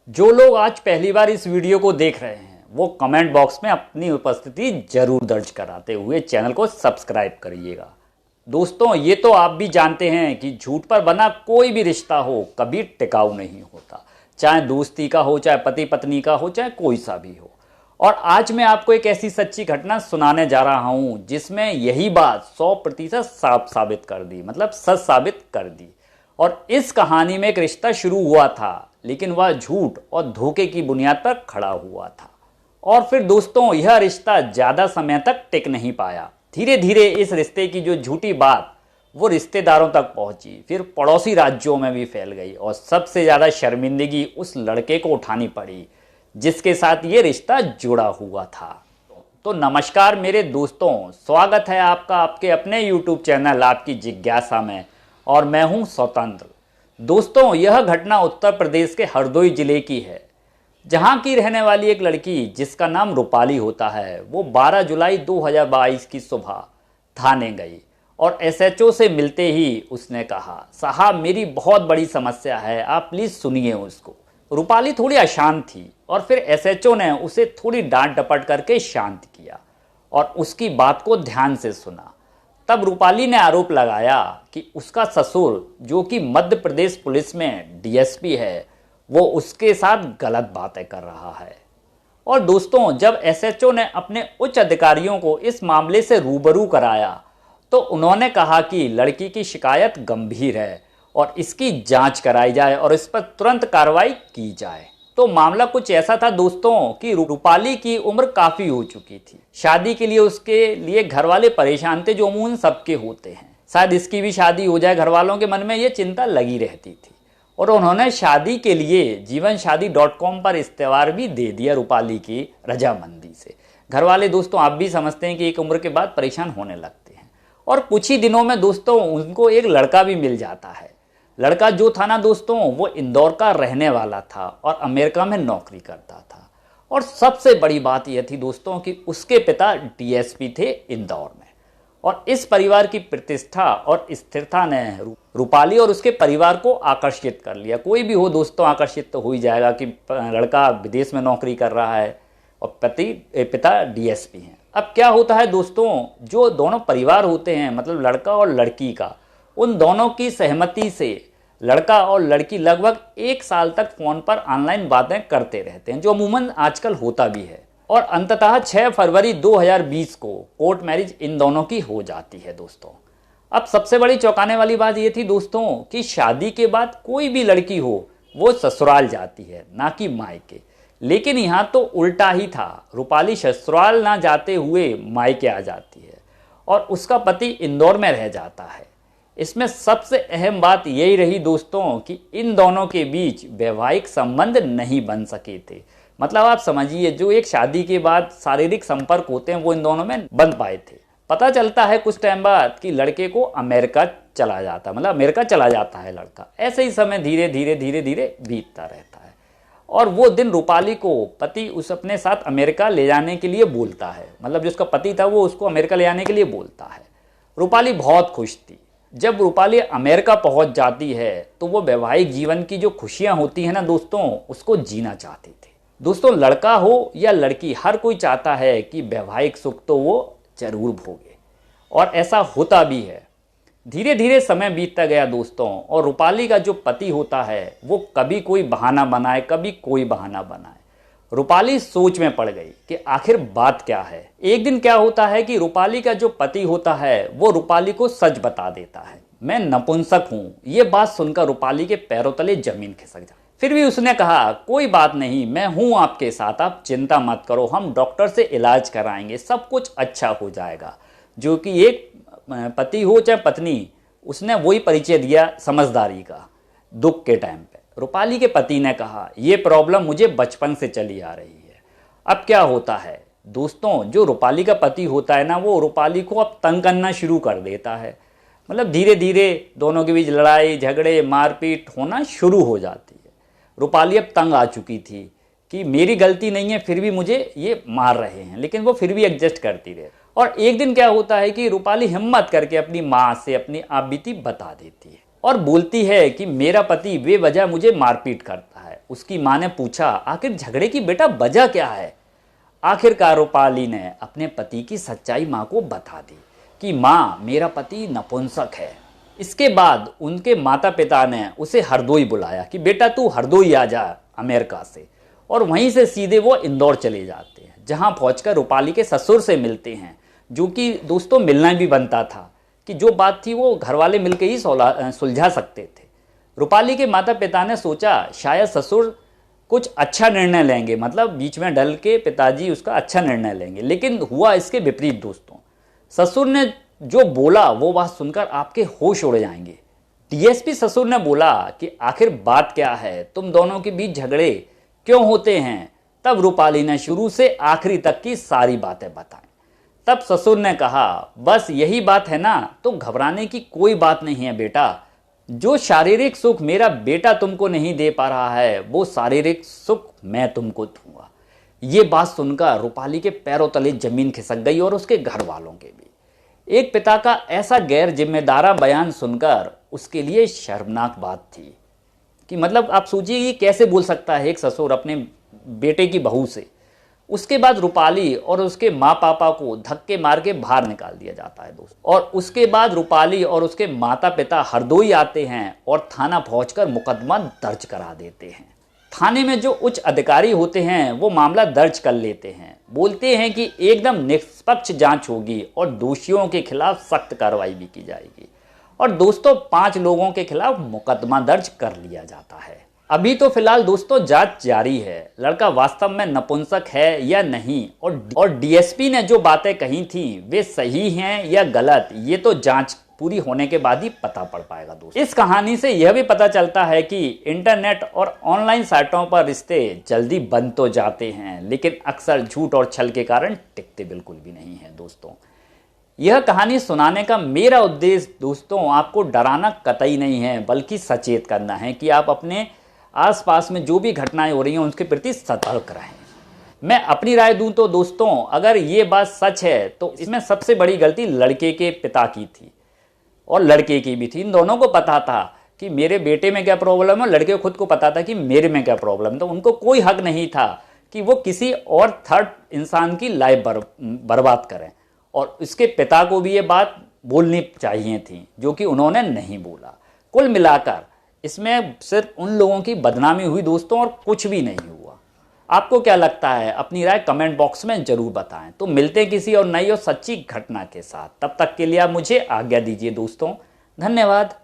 जो लोग आज पहली बार इस वीडियो को देख रहे हैं वो कमेंट बॉक्स में अपनी उपस्थिति जरूर दर्ज कराते हुए चैनल को सब्सक्राइब करिएगा। दोस्तों, ये तो आप भी जानते हैं कि झूठ पर बना कोई भी रिश्ता हो कभी टिकाऊ नहीं होता, चाहे दोस्ती का हो, चाहे पति पत्नी का हो, चाहे कोई सा भी हो। और आज मैं आपको एक ऐसी सच्ची घटना सुनाने जा रहा हूं जिसमें यही बात 100% साफ साबित कर दी, मतलब सच साबित कर दी। और इस कहानी में एक रिश्ता शुरू हुआ था, लेकिन वह झूठ और धोखे की बुनियाद पर खड़ा हुआ था। और फिर दोस्तों, यह रिश्ता ज्यादा समय तक टिक नहीं पाया। धीरे धीरे इस रिश्ते की जो झूठी बात वो रिश्तेदारों तक पहुंची, फिर पड़ोसी राज्यों में भी फैल गई और सबसे ज्यादा शर्मिंदगी उस लड़के को उठानी पड़ी जिसके साथ ये रिश्ता जुड़ा हुआ था। तो नमस्कार मेरे दोस्तों, स्वागत है आपका आपके अपने YouTube चैनल आपकी जिज्ञासा में, और मैं हूं स्वतंत्र। दोस्तों, यह घटना उत्तर प्रदेश के हरदोई जिले की है, जहां की रहने वाली एक लड़की जिसका नाम रूपाली होता है, वो 12 जुलाई 2022 की सुबह थाने गई और SHO से मिलते ही उसने कहा, साहब मेरी बहुत बड़ी समस्या है, आप प्लीज सुनिए उसको। रूपाली थोड़ी अशांत थी और फिर SHO ने उसे थोड़ी डांट डपट करके शांत किया और उसकी बात को ध्यान से सुना। तब रूपाली ने आरोप लगाया कि उसका ससुर, जो कि मध्य प्रदेश पुलिस में DSP है, वो उसके साथ गलत बातें कर रहा है। और दोस्तों, जब SHO ने अपने उच्च अधिकारियों को इस मामले से रूबरू कराया तो उन्होंने कहा कि लड़की की शिकायत गंभीर है और इसकी जांच कराई जाए और इस पर तुरंत कार्रवाई की जाए। तो मामला कुछ ऐसा था दोस्तों कि रूपाली की उम्र काफी हो चुकी थी। शादी के लिए उसके लिए घर वाले परेशान थे, जो अमूमन सबके होते हैं। शायद इसकी भी शादी हो जाए, घर वालों के मन में ये चिंता लगी रहती थी। और उन्होंने शादी के लिए जीवनशादी.com पर इस्तेवार भी दे दिया रूपाली की रजामंदी से। घर वाले दोस्तों, आप भी समझते हैं कि एक उम्र के बाद परेशान होने लगते हैं। और कुछ ही दिनों में दोस्तों उनको एक लड़का भी मिल जाता है। लड़का जो था ना दोस्तों, वो इंदौर का रहने वाला था और अमेरिका में नौकरी करता था। और सबसे बड़ी बात यह थी दोस्तों कि उसके पिता DSP थे इंदौर में। और इस परिवार की प्रतिष्ठा और स्थिरता ने रूपाली और उसके परिवार को आकर्षित कर लिया। कोई भी हो दोस्तों, आकर्षित तो हो ही जाएगा कि लड़का विदेश में नौकरी कर रहा है और पिता DSP हैं। अब क्या होता है दोस्तों, जो दोनों परिवार होते हैं, मतलब लड़का और लड़की का, उन दोनों की सहमति से लड़का और लड़की लगभग 1 साल तक फोन पर ऑनलाइन बातें करते रहते हैं, जो अमूमन आजकल होता भी है। और अंततः 6 फरवरी 2020 को कोर्ट मैरिज इन दोनों की हो जाती है दोस्तों। अब सबसे बड़ी चौंकाने वाली बात यह थी दोस्तों कि शादी के बाद कोई भी लड़की हो वो ससुराल जाती है, ना कि मायके। लेकिन यहाँ तो उल्टा ही था। रूपाली ससुराल ना जाते हुए मायके आ जाती है और उसका पति इंदौर में रह जाता है। इसमें सबसे अहम बात यही रही दोस्तों कि इन दोनों के बीच वैवाहिक संबंध नहीं बन सके थे। मतलब आप समझिए, जो एक शादी के बाद शारीरिक संपर्क होते हैं वो इन दोनों में बन पाए थे। पता चलता है कुछ टाइम बाद कि लड़के को अमेरिका चला जाता, मतलब अमेरिका चला जाता है लड़का। ऐसे ही समय धीरे धीरे बीतता रहता है और वो दिन रूपाली को पति उस अपने साथ अमेरिका ले जाने के लिए बोलता है। मतलब जो उसका पति था वो उसको अमेरिका ले जाने के लिए बोलता है। रूपाली बहुत खुश थी। जब रूपाली अमेरिका पहुंच जाती है तो वो वैवाहिक जीवन की जो खुशियां होती हैं ना दोस्तों, उसको जीना चाहती थी। दोस्तों, लड़का हो या लड़की, हर कोई चाहता है कि वैवाहिक सुख तो वो जरूर भोगे, और ऐसा होता भी है। धीरे धीरे समय बीतता गया दोस्तों, और रूपाली का जो पति होता है वो कभी कोई बहाना बनाए, कभी कोई बहाना बनाए। रूपाली सोच में पड़ गई कि आखिर बात क्या है। एक दिन क्या होता है कि रूपाली का जो पति होता है वो रूपाली को सच बता देता है, मैं नपुंसक हूं। ये बात सुनकर रूपाली के पैरों तले जमीन खिसक जाती। फिर भी उसने कहा, कोई बात नहीं, मैं हूं आपके साथ, आप चिंता मत करो, हम डॉक्टर से इलाज कराएंगे, सब कुछ अच्छा हो जाएगा। जो कि एक पति हो चाहे पत्नी, उसने वही परिचय दिया समझदारी का दुख के टाइम पे। रूपाली के पति ने कहा, ये प्रॉब्लम मुझे बचपन से चली आ रही है। अब क्या होता है दोस्तों, जो रूपाली का पति होता है ना, वो रूपाली को अब तंग करना शुरू कर देता है। मतलब धीरे धीरे दोनों के बीच लड़ाई झगड़े मारपीट होना शुरू हो जाती है। रूपाली अब तंग आ चुकी थी कि मेरी गलती नहीं है, फिर भी मुझे ये मार रहे हैं, लेकिन वो फिर भी एडजस्ट करती रहे। और एक दिन क्या होता है कि रूपाली हिम्मत करके अपनी माँ से अपनी आपबीती बता देती है और बोलती है कि मेरा पति बेवजह मुझे मारपीट करता है उसकी माँ ने पूछा, आखिर झगड़े की बेटा वजह क्या है। आखिरकार रूपाली ने अपने पति की सच्चाई माँ को बता दी कि माँ, मेरा पति नपुंसक है। इसके बाद उनके माता पिता ने उसे हरदोई बुलाया कि बेटा तू हरदोई आ जा अमेरिका से, और वहीं से सीधे वो इंदौर चले जाते हैं, जहां पहुंचकर रूपाली के ससुर से मिलते हैं, जो कि दोस्तों मिलना भी बनता था कि जो बात थी वो घर वाले मिलकर ही सुलझा सकते थे। रूपाली के माता पिता ने सोचा शायद ससुर कुछ अच्छा निर्णय लेंगे, मतलब बीच में डल के पिताजी उसका अच्छा निर्णय लेंगे, लेकिन हुआ इसके विपरीत दोस्तों। ससुर ने जो बोला वो बात सुनकर आपके होश उड़ जाएंगे। डीएसपी ससुर ने बोला कि आखिर बात क्या है, तुम दोनों के बीच झगड़े क्यों होते हैं। तब रूपाली ने शुरू से आखिरी तक की सारी बातें बताई। तब ससुर ने कहा, बस यही बात है ना, तो घबराने की कोई बात नहीं है बेटा। जो शारीरिक सुख मेरा बेटा तुमको नहीं दे पा रहा है, वो शारीरिक सुख मैं तुमको दूंगा। ये बात सुनकर रूपाली के पैरों तले जमीन खिसक गई और उसके घर वालों के भी। एक पिता का ऐसा गैर जिम्मेदारा बयान सुनकर उसके लिए शर्मनाक बात थी कि मतलब आप सोचिए ये कैसे बोल सकता है एक ससुर अपने बेटे की बहू से। उसके बाद रूपाली और उसके माँ पापा को धक्के मार के बाहर निकाल दिया जाता है दोस्त, और उसके बाद रूपाली और उसके माता पिता हरदोई आते हैं और थाना पहुंचकर मुकदमा दर्ज करा देते हैं। थाने में जो उच्च अधिकारी होते हैं वो मामला दर्ज कर लेते हैं, बोलते हैं कि एकदम निष्पक्ष जांच होगी और दोषियों के खिलाफ सख्त कार्रवाई भी की जाएगी। और दोस्तों 5 लोगों के खिलाफ मुकदमा दर्ज कर लिया जाता है। अभी तो फिलहाल दोस्तों जांच जारी है, लड़का वास्तव में नपुंसक है या नहीं, और डीएसपी ने जो बातें कही थी वे सही हैं या गलत, ये तो जांच पूरी होने के बाद ही पता पड़ पाएगा दोस्तों। इस कहानी से यह भी पता चलता है कि इंटरनेट और ऑनलाइन साइटों पर रिश्ते जल्दी बन तो जाते हैं, लेकिन अक्सर झूठ और छल के कारण टिकते बिल्कुल भी नहीं है दोस्तों। यह कहानी सुनाने का मेरा उद्देश्य दोस्तों आपको डराना कतई नहीं है, बल्कि सचेत करना है कि आप अपने आसपास में जो भी घटनाएं हो रही हैं उनके प्रति सतर्क रहें। मैं अपनी राय दूं तो दोस्तों, अगर ये बात सच है तो इसमें सबसे बड़ी गलती लड़के के पिता की थी और लड़के की भी थी। इन दोनों को पता था कि मेरे बेटे में क्या प्रॉब्लम है, लड़के खुद को पता था कि मेरे में क्या प्रॉब्लम है, तो उनको कोई हक नहीं था कि वो किसी और थर्ड इंसान की लाइफ बर्बाद करें। और उसके पिता को भी ये बात बोलनी चाहिए थी, जो कि उन्होंने नहीं बोला। कुल मिलाकर इसमें सिर्फ उन लोगों की बदनामी हुई दोस्तों, और कुछ भी नहीं हुआ। आपको क्या लगता है, अपनी राय कमेंट बॉक्स में जरूर बताएं। तो मिलते हैं किसी और नई और सच्ची घटना के साथ, तब तक के लिए आप मुझे आज्ञा दीजिए दोस्तों। धन्यवाद।